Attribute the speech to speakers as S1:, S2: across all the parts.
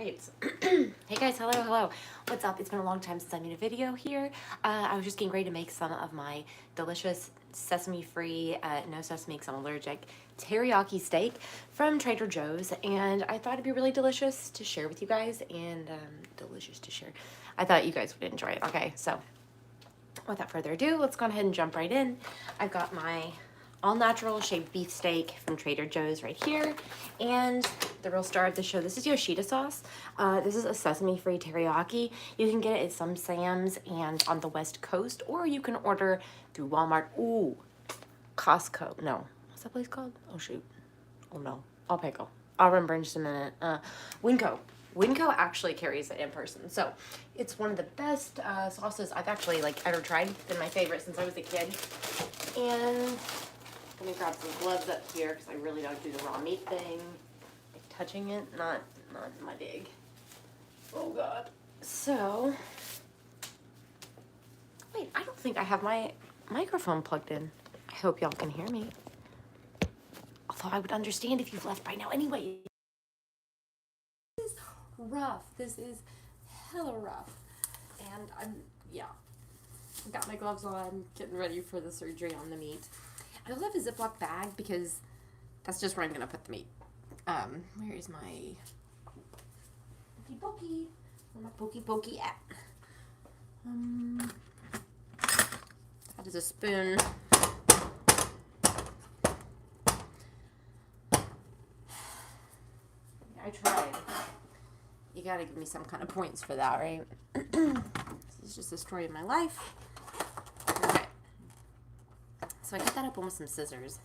S1: right. Hey guys, hello. What's up? It's been a long time since I made a video here. I was just getting ready to make some of my delicious sesame-free, no sesame because I'm allergic, teriyaki steak from Trader Joe's. And I thought it'd be really delicious to share with you guys and delicious to share. I thought you guys would enjoy it. Okay, so without further ado, let's go ahead and jump right in. I've got my all-natural shaved beef steak from Trader Joe's right here. And the real star of the show, this is Yoshida sauce. This is a sesame-free teriyaki. You can get it at some Sam's and on the West Coast, or you can order through Walmart. Ooh, Costco. No, what's that place called? Oh, shoot. Oh, no. I'll pickle. I'll remember in just a minute. Winco. Winco actually carries it in person. So it's one of the best sauces I've actually ever tried. It's been my favorite since I was a kid. And let me grab some gloves up here because I really don't do the raw meat thing. Like touching it, not my dig. Oh God. So, wait, I don't think I have my microphone plugged in. I hope y'all can hear me. Although I would understand if you've left by now anyway. This is rough. This is hella rough. And yeah. Got my gloves on, getting ready for the surgery on the meat. I also have a Ziploc bag because that's just where I'm gonna put the meat. Where is my pokey? Where my pokey at? That is a spoon. I tried. You gotta give me some kind of points for that, right? This is just the story of my life. Okay. So I cut that open with some scissors.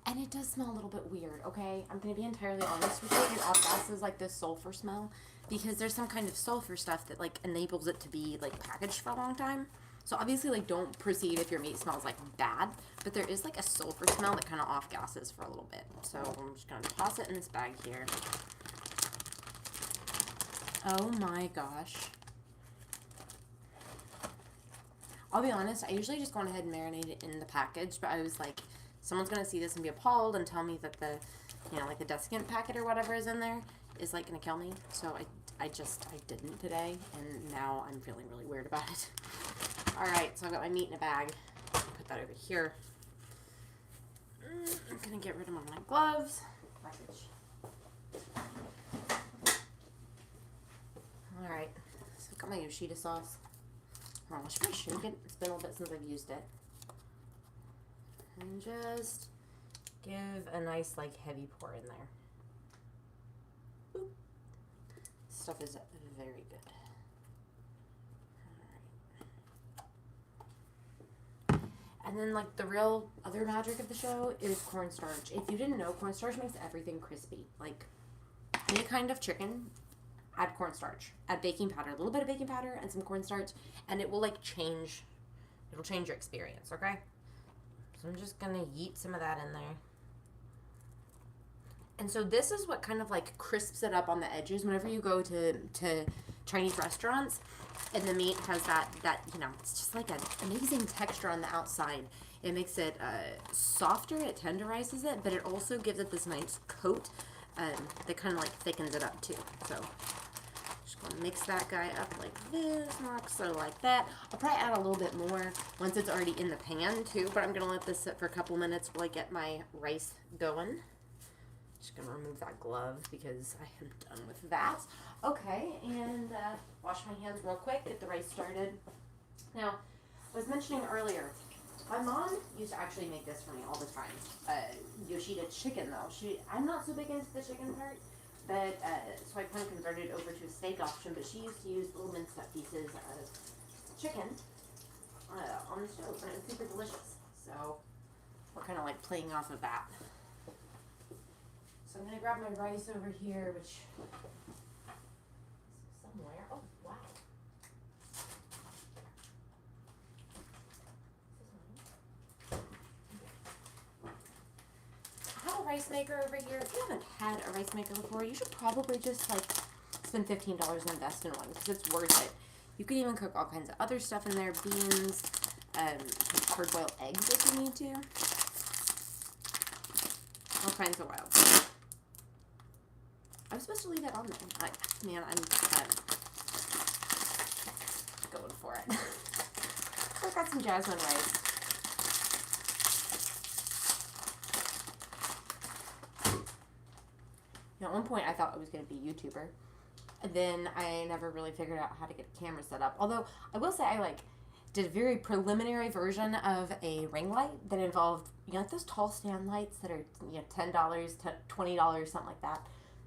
S1: And it does smell a little bit weird, okay? I'm going to be entirely honest with you. It off gases like this sulfur smell because there's some kind of sulfur stuff that enables it to be packaged for a long time. So obviously don't proceed if your meat smells bad, but there is a sulfur smell that kind of off gases for a little bit. So I'm just going to toss it in this bag here. Oh my gosh. I'll be honest, I usually just go on ahead and marinate it in the package, but I was like, someone's going to see this and be appalled and tell me that the, the desiccant packet or whatever is in there is going to kill me. So I didn't today, and now I'm feeling really weird about it. All right, so I've got my meat in a bag. Put that over here. I'm going to get rid of my gloves. Package. All right, so I've got my Yoshida sauce. Oh, should I shake it? It's been a little bit since I've used it. And just give a nice, heavy pour in there. Boop. This stuff is very good. Alright. And then, the real other magic of the show is cornstarch. If you didn't know, cornstarch makes everything crispy. Any kind of chicken, add cornstarch. Add baking powder, a little bit of baking powder and some cornstarch, and it will change. It'll change your experience, okay? So I'm just gonna yeet some of that in there. And so this is what kind of crisps it up on the edges. Whenever you go to Chinese restaurants, and the meat has that it's just an amazing texture on the outside. It makes it softer. It tenderizes it, but it also gives it this nice coat that kind of thickens it up too. So just gonna mix that guy up like this, so like that. I'll probably add a little bit more once it's already in the pan too, but I'm gonna let this sit for a couple minutes while I get my rice going. Just gonna remove that glove because I am done with that. Okay, and wash my hands real quick, get the rice started. Now, I was mentioning earlier, my mom used to actually make this for me all the time. Yoshida chicken though. I'm not so big into the chicken part. But, so I kind of converted over to a steak option, but she used to use little minced up pieces of chicken on the stove, and it was super delicious. So, we're kind of playing off of that. So I'm going to grab my rice over here, which is somewhere. Oh, wow. Rice maker over here. If you haven't had a rice maker before, you should probably just spend $15 and invest in one because it's worth it. You can even cook all kinds of other stuff in there, beans, hard-boiled eggs if you need to. All kinds of wild stuff. I was supposed to leave that on there. Man, I'm going for it. So I've got some jasmine rice. At one point, I thought I was going to be a YouTuber. And then I never really figured out how to get a camera set up. Although, I will say I, did a very preliminary version of a ring light that involved, those tall stand lights that are, $10 to $20, something like that,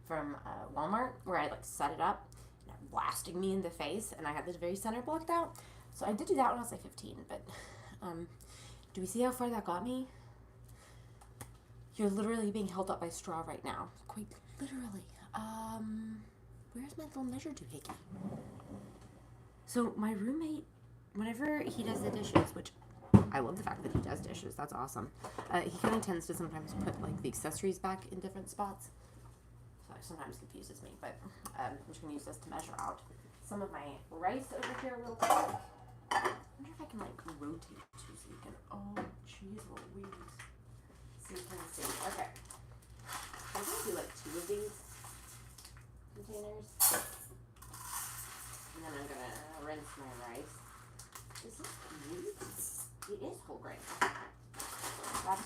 S1: from Walmart, where I, set it up, and it blasting me in the face, and I had this very center blocked out. So I did do that when I was, 15, but, do we see how far that got me? You're literally being held up by straw right now. Quite literally. Where's my little measure doohickey? So my roommate, whenever he does the dishes, which I love the fact that he does dishes, that's awesome. He kind of tends to sometimes put the accessories back in different spots. So it sometimes confuses me, but I'm just going to use this to measure out some of my rice over here real quick. I wonder if I can rotate too so you can, oh jeez Louise. So you can see, okay. I'm going to do 2 of these containers. And then I'm going to rinse my rice. Is this wheat? It is whole grain. That's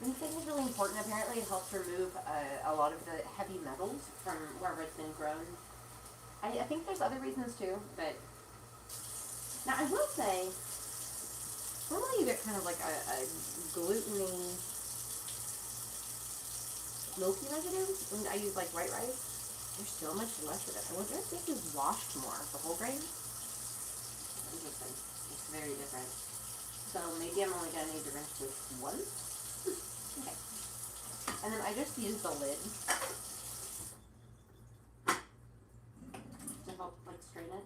S1: Rinsing is really important. Apparently it helps remove a lot of the heavy metals from wherever it's been grown. I think there's other reasons too, but now I will say, normally you get kind of a gluten-y, milky residue, and I use white rice. There's so much less of it. I wonder if this is washed more, the whole grain. Interesting. It's very different. So maybe I'm only going to need to rinse this once. Okay. And then I just use the lid to help strain it.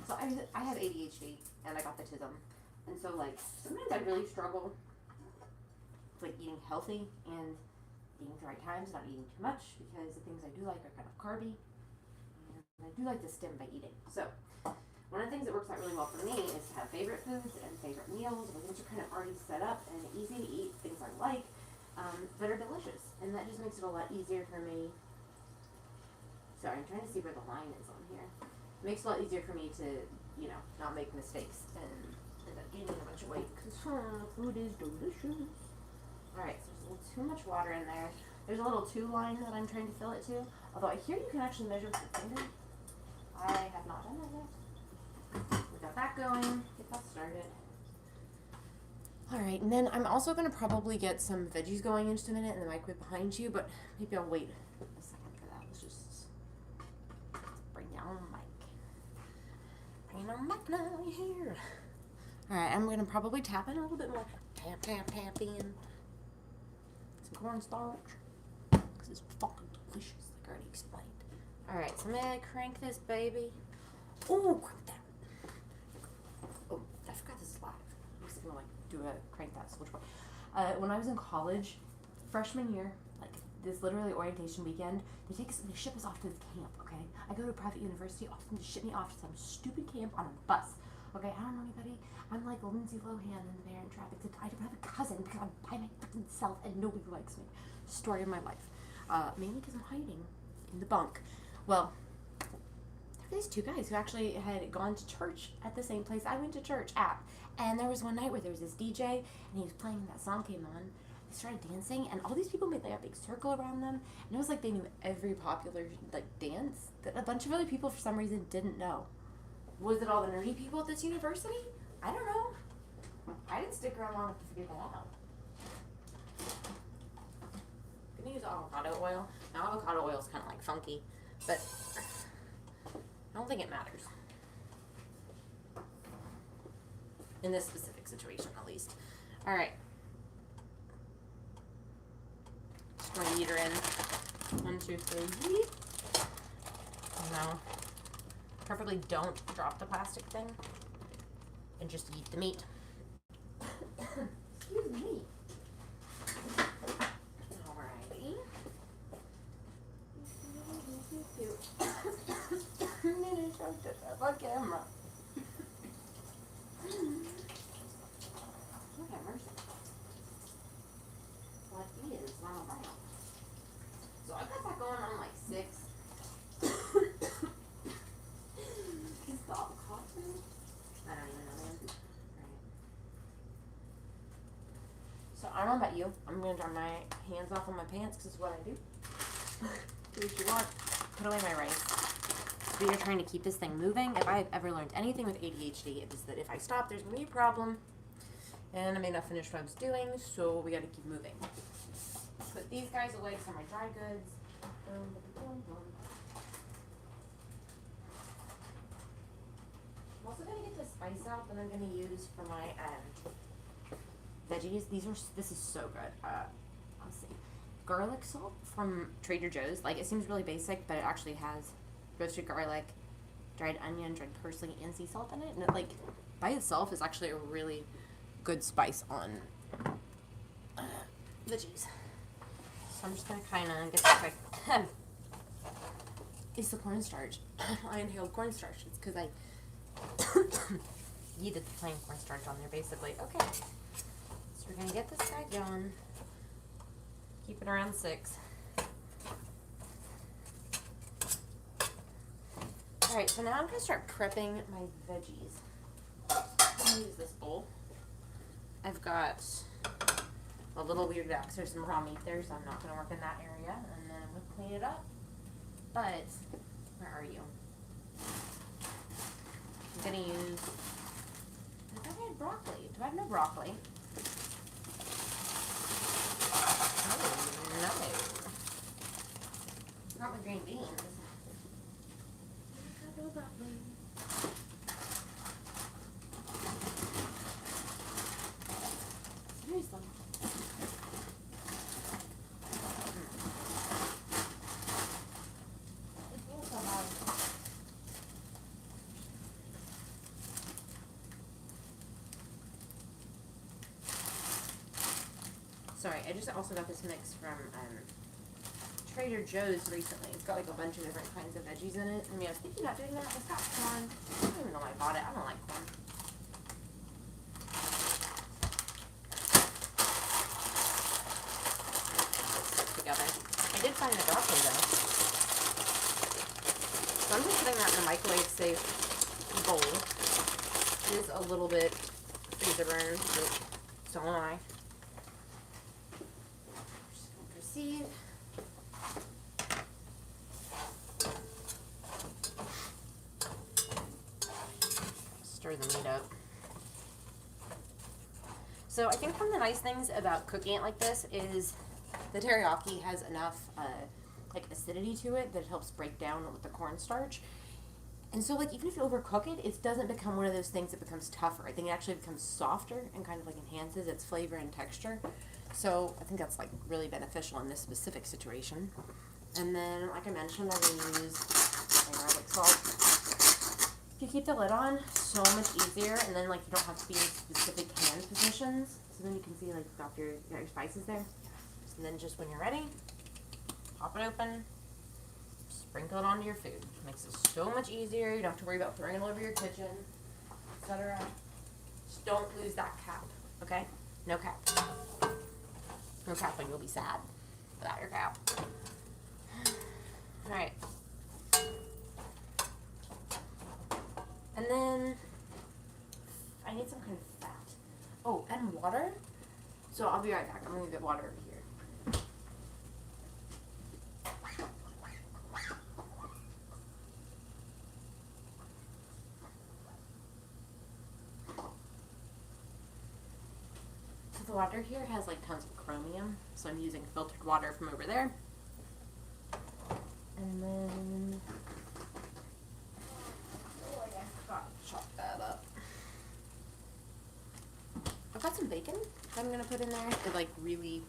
S1: So I have ADHD and I got the tism, and so sometimes I really struggle with eating healthy and eating at the right times, not eating too much, because the things I do like are kind of carby, and I do like to stim by eating. So one of the things that works out really well for me is to have favorite foods and favorite meals, which are kind of already set up and easy to eat, things I like, that are delicious, and that just makes it a lot easier for me. Sorry, I'm trying to see where the line is on here. It makes it a lot easier for me to, not make mistakes and end up gaining a bunch of weight, because food is delicious. Alright, so there's a little too much water in there. There's a little 2 line that I'm trying to fill it to. Although I hear you can actually measure with your finger. I have not done that yet. We got that going. Get that started. Alright, and then I'm also going to probably get some veggies going in just a minute in the microwave behind you, but maybe I'll wait a second for that. Let's bring down the mic. Bring down the mic now, you're here. Alright, I'm going to probably tap in a little bit more. Tap in. Some cornstarch, because it's fucking delicious, like I already explained. Alright, so I'm going to crank this baby. Oh, crank that. Oh, I forgot this is live. I'm just going to crank that switch. When I was in college, freshman year, this literally orientation weekend, they ship us off to this camp, okay? I go to a private university, often to ship me off to some stupid camp on a bus. Okay, I don't know anybody. I'm like Lindsay Lohan in The Bear in Traffic. I have a cousin because I'm by my fucking self and nobody likes me. Story of my life. Mainly because I'm hiding in the bunk. Well, there were these 2 guys who actually had gone to church at the same place I went to church at. And there was one night where there was this DJ and he was playing and that song came on. They started dancing and all these people made a big circle around them. And it was like they knew every popular dance that a bunch of other people for some reason didn't know. Was it all the nerdy people at this university? I don't know. I didn't stick around long enough to figure that out. I'm gonna use avocado oil. Now avocado oil is kind of funky, but I don't think it matters. In this specific situation, at least. Alright. Just gonna yeet her in. 1, 2, 3. No. Preferably don't drop the plastic thing and just eat the meat. Excuse me. Oh I don't know about you. I'm going to dry my hands off on my pants because it's what I do. Do what you want. Put away my rice. We are trying to keep this thing moving. If I've ever learned anything with ADHD, it is that if I stop, there's going to be a problem. And I may not finish what I was doing, so we got to keep moving. Put these guys away, some of my dry goods. I'm also going to get the spice out that I'm going to use for my veggies. This is so good. Let's see. Garlic salt from Trader Joe's. Like, it seems really basic, but it actually has roasted garlic, dried onion, dried parsley, and sea salt in it. And it, like, by itself is actually a really good spice on veggies. So I'm just going to kind of get this like, it's the cornstarch. I inhaled cornstarch. It's because I yeeted the plain cornstarch on there, basically. Okay. So we're going to get this guy going. Keep it around 6. Alright, so now I'm going to start prepping my veggies. I'm going to use this bowl. I've got a little weird box. There's some raw meat there, so I'm not going to work in that area. And then I'm going to clean it up. But, where are you? I'm going to use, I thought I had broccoli. Do I have no broccoli? Oh, no. Not my green beans. Seriously. Sorry, I just also got this mix from Trader Joe's recently. It's got like a bunch of different kinds of veggies in it. I mean, I was thinking about doing that. It's got corn. I don't even know why I bought it. I don't like corn. Together. I did find the broccoli though. So I'm just putting that in the microwave safe bowl. It is a little bit freezer burned, but so am I. Just gonna proceed. Stir the meat up. So I think one of the nice things about cooking it like this is the teriyaki has enough like acidity to it that it helps break down with the cornstarch. And so like even if you overcook it, it doesn't become one of those things that becomes tougher. I think it actually becomes softer and kind of like enhances its flavor and texture. So I think that's like really beneficial in this specific situation. And then like I mentioned, I'm going to use my garlic salt. If you keep the lid on, so much easier, and then like you don't have to be in specific hand positions. So then you can see like you got your spices there. And then just when you're ready, pop it open, sprinkle it onto your food. It makes it so much easier. You don't have to worry about throwing it all over your kitchen, etc. Just don't lose that cap, okay? No cap. No cap, and you'll be sad without your cap. All right. And then I need some kind of fat. Oh, and water. So I'll be right back. I'm gonna get water over here. So the water here has like tons of chromium, so I'm using filtered water from over there. And then chop that up. I've got some bacon that I'm gonna put in there. It like really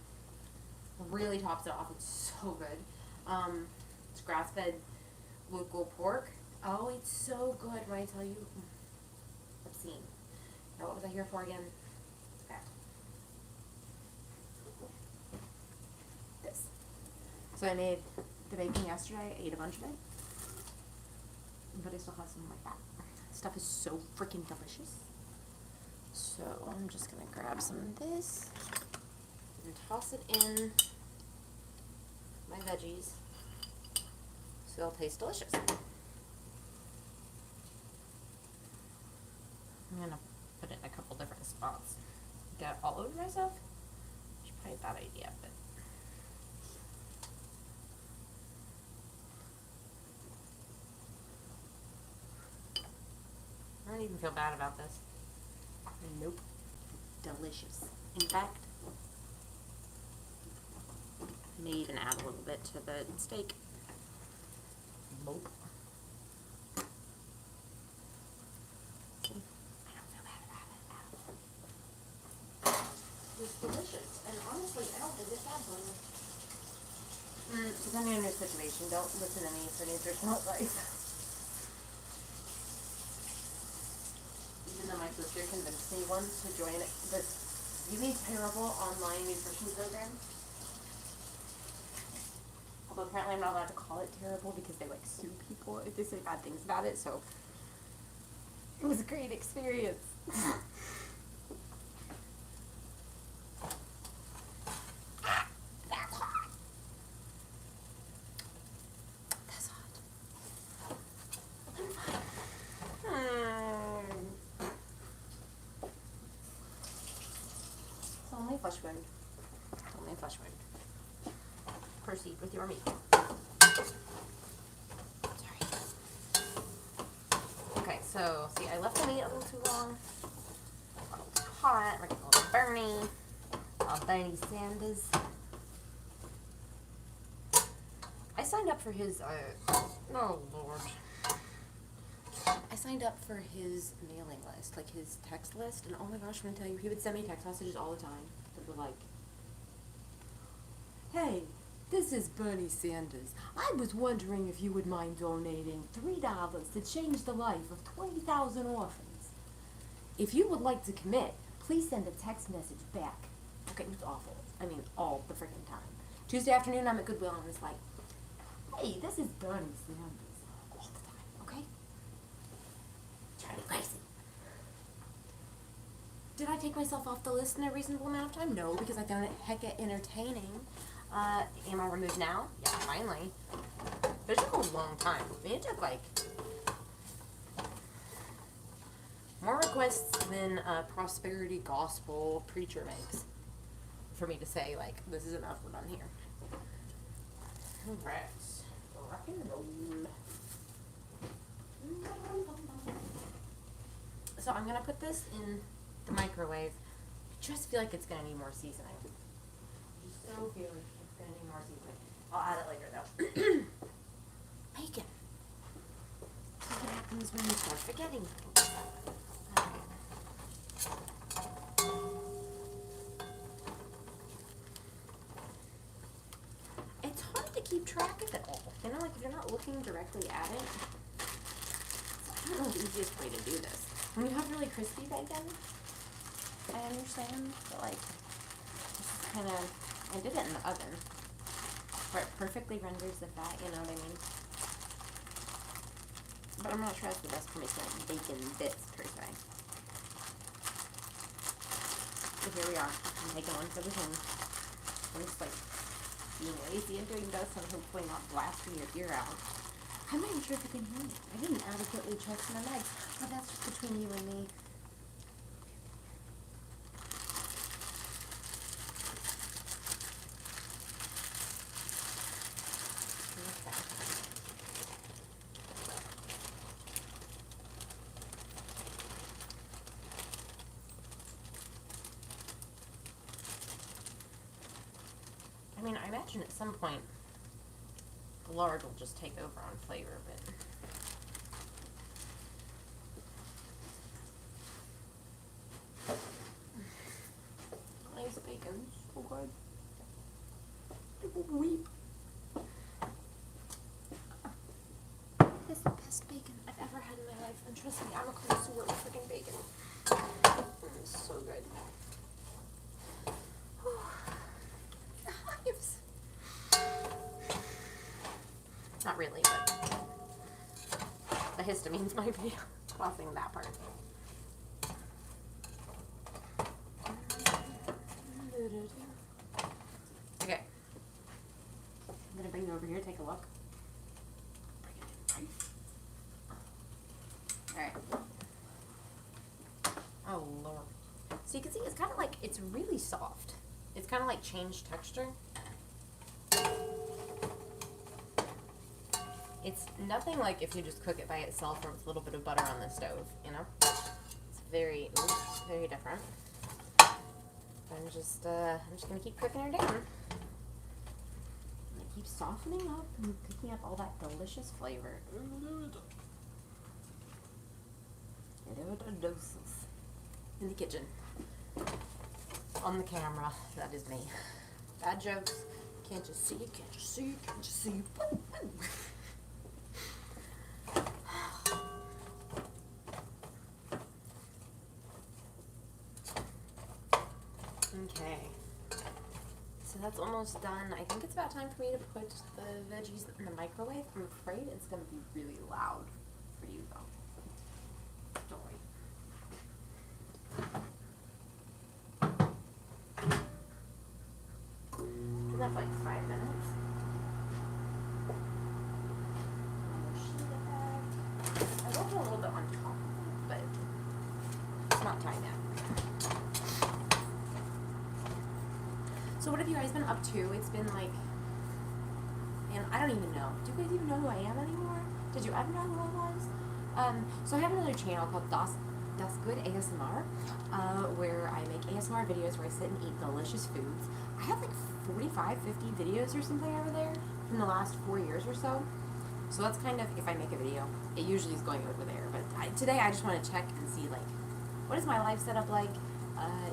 S1: tops it off. It's so good. It's grass-fed local pork. Oh, it's so good when I tell you. Obscene. Now, what was I here for again? Okay. This. So I made the bacon yesterday. I ate a bunch of it, but I still have some like that. Stuff is so freaking delicious. So I'm just gonna grab some of this and toss it in my veggies so they'll taste delicious. I'm gonna put it in a couple different spots. Get it all over myself. bad idea, but I don't even feel bad about this. Nope. Delicious. In fact, may even add a little bit to the steak. Nope. See? I don't feel bad about it at all. It's delicious, and honestly, I don't think it's bad for you. Depending on your situation, don't listen to me for nutritional advice. Even though my sister convinced me once to join this really terrible online nutrition program. Although apparently I'm not allowed to call it terrible because they like sue people if they say bad things about it, so it was a great experience. That's hot. That's hot. It's only a flesh wound. It's only a flesh wound. Proceed with your meat. Sorry. Okay, so see, I left the meat a little too long. A little too hot. We're getting a little burny. Bernie Sanders. I signed up for his. Oh Lord. I signed up for his mailing list, like his text list, and oh my gosh, I'm gonna tell you, he would send me text messages all the time that were like, "Hey, this is Bernie Sanders. I was wondering if you would mind donating $3 to change the life of 20,000 orphans. If you would like to commit, please send a text message back." Okay, it's awful. I mean, all the freaking time. Tuesday afternoon, I'm at Goodwill, and it's like, "Hey, this is Bernie Sanders." All the time, okay? Trying to be crazy. Did I take myself off the list in a reasonable amount of time? No, because I found it hecka entertaining. Am I removed now? Yeah, finally. But it took a long time. I mean, it took like more requests than a prosperity gospel preacher makes for me to say, like, this is enough, we're done here. Alright. Rock and roll. So I'm gonna put this in the microwave. I just feel like it's gonna need more seasoning. I just so feel like it's gonna need more seasoning. I'll add it later though. Bacon. What happens when you start forgetting things? It's hard to keep track of it all. You know, like if you're not looking directly at it. I don't know the easiest way to do this. When you have really crispy bacon, I understand, but like, this is kind of, I did it in the oven, where it perfectly renders the fat, you know what I mean? But I'm not sure that's the best for making like bacon bits, per se. So here we are, I'm taking one for the team. I'm just like, being lazy and doing this and hopefully not blasting your ear out. I'm not even sure if you can hear me. I didn't adequately check my legs, but that's just between you and me. I mean, I imagine at some point the lard will just take over on flavor, but nice bacon, so good. People weep. This is the best bacon I've ever had in my life, and trust me, I'm a connoisseur of freaking bacon. It's so good. Hives. Not really, but the histamines might be causing that part. Okay. I'm gonna bring you over here, take a look. Alright. Oh Lord. So you can see it's kind of like, it's really soft. It's kind of like changed texture. It's nothing like if you just cook it by itself or with a little bit of butter on the stove, you know? It's very different. I'm just gonna keep cooking her down. And keep softening up and picking up all that delicious flavor. In the kitchen. On the camera. That is me. Bad jokes. Can't you see? Can't you see? Can't you see? Okay. So that's almost done. I think it's about time for me to put the veggies in the microwave. I'm afraid it's going to be really loud for you though. Don't worry. That's like 5 minutes. Yoshida bag. I will put a little bit on top, but it's not time yet. So what have you guys been up to? It's been like, and I don't even know. Do you guys even know who I am anymore? Did you ever know who I was? So I have another channel called Das Good ASMR, where I make ASMR videos where I sit and eat delicious foods. I have like 45, 50 videos or something over there from the last 4 years or so. So that's kind of, if I make a video, it usually is going over there. But today I just want to check and see like, what is my life setup like?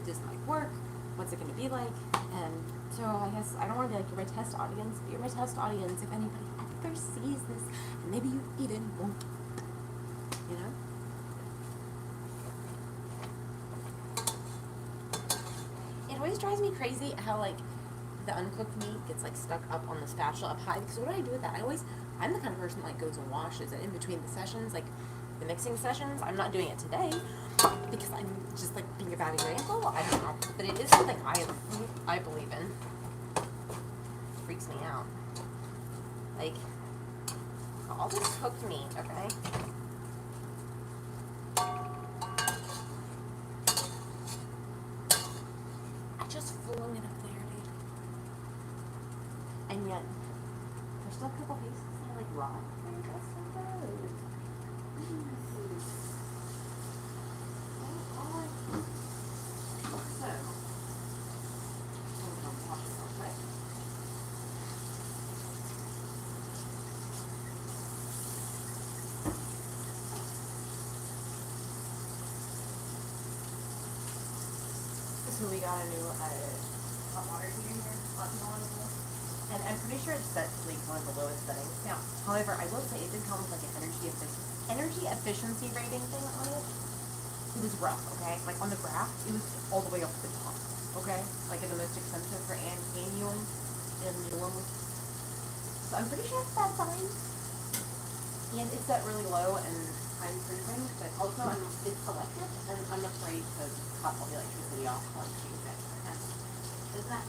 S1: Does it like work? What's it going to be like? And so I guess I don't want to be like, you're my test audience, but you're my test audience if anybody ever sees this, and maybe you even won't, you know? It always drives me crazy how like the uncooked meat gets like stuck up on the spatula up high, because what do I do with that? I'm the kind of person that like goes and washes it in between the sessions, like the mixing sessions. I'm not doing it today because I'm just like being a bad example. I don't know, but it is something I believe in. It freaks me out. Like all this cooked meat, okay? I just flung it up there, dude. And yet there's still a couple pieces that are like raw. That's so good. So we got a new hot water heater here, and I'm pretty sure it's set to like one of the lowest settings. Now, however, I will say it did come with like an energy efficiency rating thing on it. It was rough, okay? Like on the graph, it was all the way up to the top, okay? Like in the most expensive for annuum. So I'm pretty sure it's that sign. And it's set really low, and I'm freezing, but also it's electric, and I'm afraid to cut all the electricity off while I'm doing that. Isn't that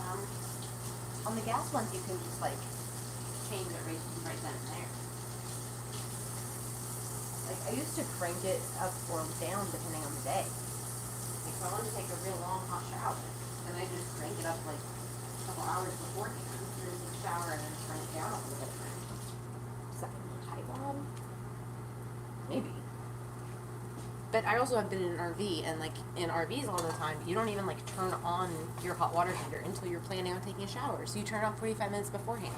S1: on the gas ones, you can just like change it right then and there. Like I used to crank it up or down depending on the day. Like if I wanted to take a real long hot shower, then I just crank it up like a couple hours beforehand, and then take a shower and then turn it down a little bit. Second Taiwan, maybe. But I also have been in an RV, and like in RVs all the time, you don't even like turn on your hot water heater until you're planning on taking a shower. So you turn it on 45 minutes beforehand.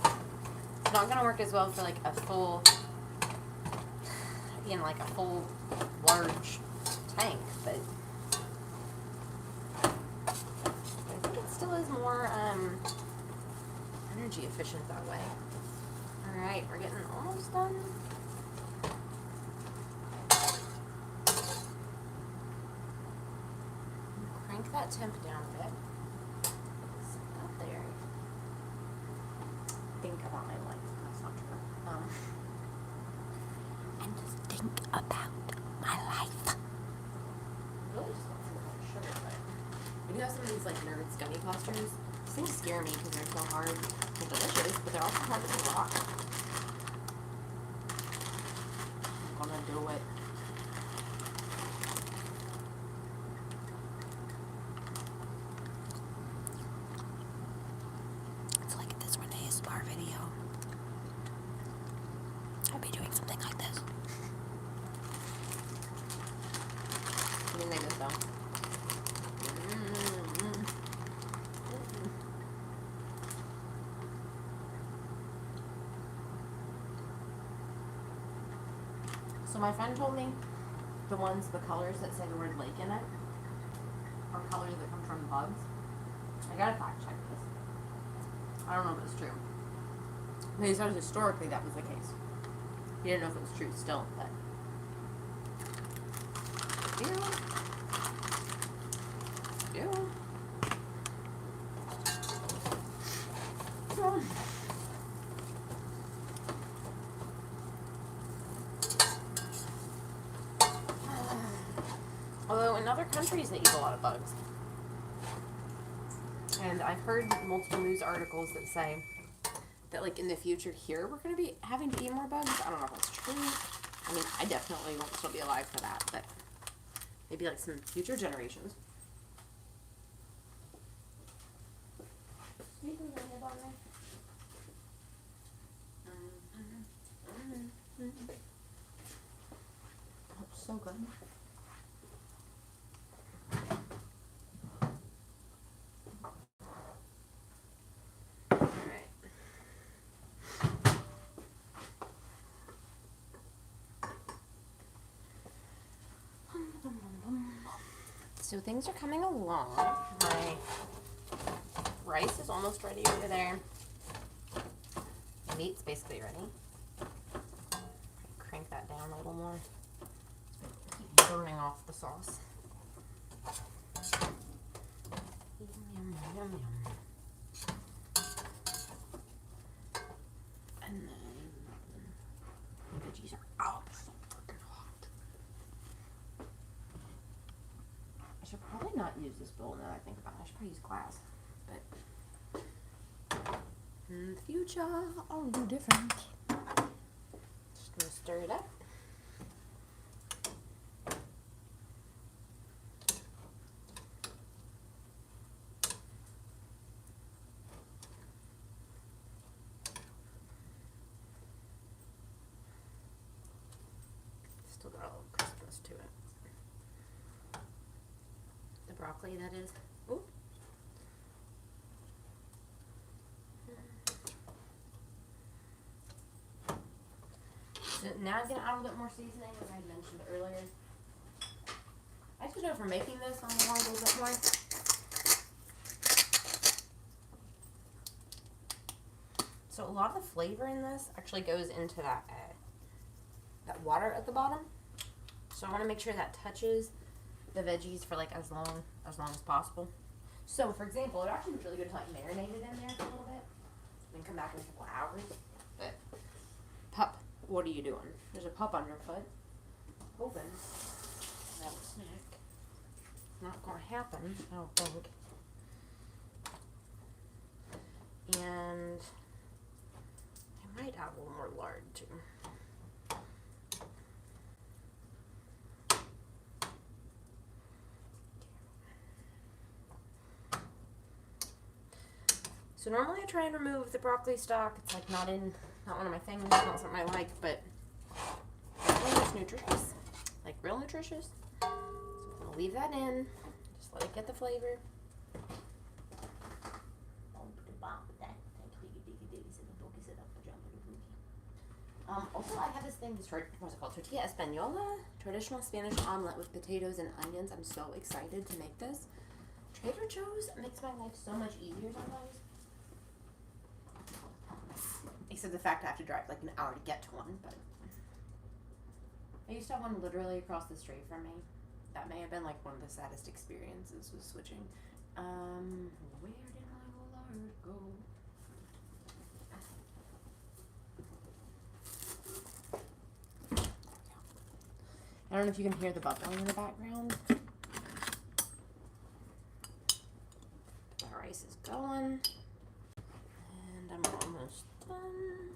S1: It's not gonna work as well for like a full, like a full large tank, but I think it still is more energy efficient that way. All right, we're getting almost done. Crank that temp down a bit. Sit up there. Think about my life. That's not true. And just think about my life. Really just want some sugar, but we do have some of these like Nerds gummy clusters. These things scare me because they're so hard and delicious, but they're also hard to rock. I'm gonna do it. ASMR video. I'd be doing something like this. Let me make this though. So my friend told me the colors that say the word lake in it are colors that come from bugs. I gotta fact check this. I don't know if it's true. But he said historically that was the case. He didn't know if it was true still, but. Ew. Although in other countries they eat a lot of bugs. And I've heard multiple news articles that say that like in the future here we're going to be having to eat more bugs. I don't know if that's true. I mean, I definitely won't still be alive for that, but maybe like some future generations. Oh, so good. So things are coming along. My rice is almost ready over there. The meat's basically ready. Crank that down a little more. Keep burning off the sauce. Yum, yum, yum, yum. And then the veggies are out. So freaking hot. I should probably not use this bowl now that I think about it. I should probably use glass. But in the future, I'll do different. Just gonna stir it up. Still got a little crispness to it. The broccoli, that is. Ooh. So now I'm going to add a little bit more seasoning, as I had mentioned earlier. I just know for making this, I'm going to want a little bit more. So a lot of the flavor in this actually goes into that water at the bottom. So I want to make sure that touches the veggies for like as long as possible. So for example, it actually was really good to like marinate it in there for a little bit, and then come back in a couple hours. But pup, what are you doing? There's a pup on your foot. Hoping that will snack. Not gonna happen, I don't think. And I might add a little more lard too. So normally I try and remove the broccoli stalk. It's like not one of my things, not something I like, but it's nutritious, like real nutritious. So I'm gonna leave that in, just let it get the flavor. Also, I have this thing, what's it called? Tortilla Española, traditional Spanish omelet with potatoes and onions. I'm so excited to make this. Trader Joe's makes my life so much easier sometimes. Except the fact I have to drive like an hour to get to one, but I used to have one literally across the street from me. That may have been like one of the saddest experiences was switching. Where did my lard go? I don't know if you can hear the bubbling in the background. The rice is going. And I'm almost done.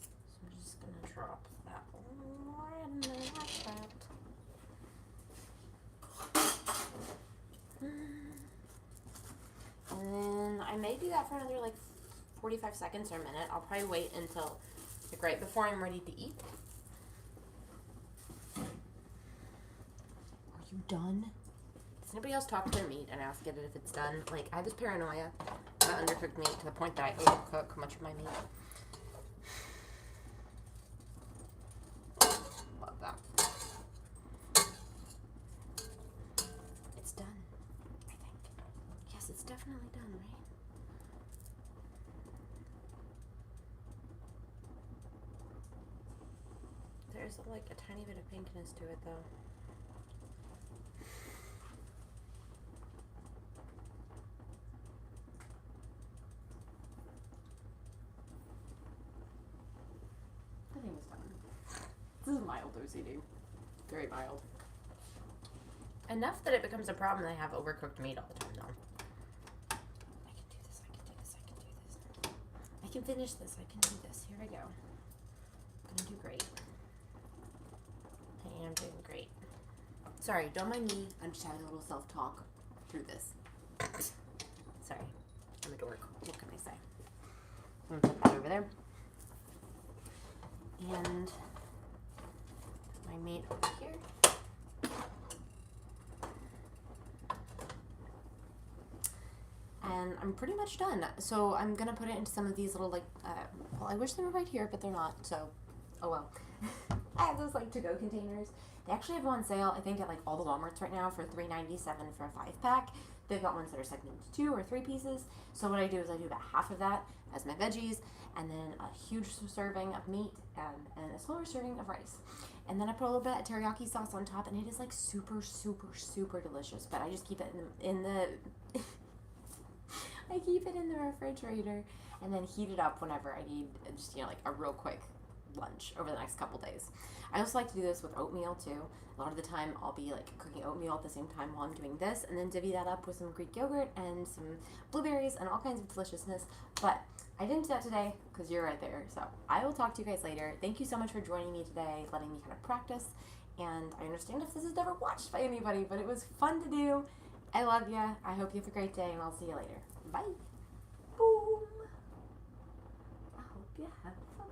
S1: So I'm just going to drop that right in there like that. And then I may do that for another like 45 seconds or a minute. I'll probably wait until like right before I'm ready to eat. Are you done? Does anybody else talk to their meat and ask it if it's done? Like, I have this paranoia about undercooked meat to the point that I overcook much of my meat. Love that. It's done, I think. Yes, it's definitely done, right? There's like a tiny bit of pinkness to it, though. I think it's done. This is mild OCD. Very mild. Enough that it becomes a problem that I have overcooked meat all the time, though. I can do this, I can do this, I can do this. I can finish this, I can do this. Here I go. I'm gonna do great. I am doing great. Sorry, don't mind me. I'm just having a little self-talk through this. Sorry. I'm a dork. What can I say? I'm gonna put that over there. And my meat over here. And I'm pretty much done. So I'm gonna put it into some of these little like, well, I wish they were right here, but they're not, so, oh well. I have those like to-go containers. They actually have them on sale, I think, at like all the Walmarts right now for $3.97 for a 5-pack. They've got ones that are sectioned into 2 or 3 pieces. So what I do is I do about half of that as my veggies, and then a huge serving of meat and a smaller serving of rice. And then I put a little bit of teriyaki sauce on top, and it is like super, super, super delicious. But I just keep it in the I keep it in the refrigerator and then heat it up whenever I need just, like a real quick lunch over the next couple days. I also like to do this with oatmeal too. A lot of the time I'll be like cooking oatmeal at the same time while I'm doing this, and then divvy that up with some Greek yogurt and some blueberries and all kinds of deliciousness. But I didn't do that today because you're right there. So I will talk to you guys later. Thank you so much for joining me today, letting me kind of practice. And I understand if this is never watched by anybody, but it was fun to do. I love you. I hope you have a great day, and I'll see you later. Bye. Boom. I hope you have fun.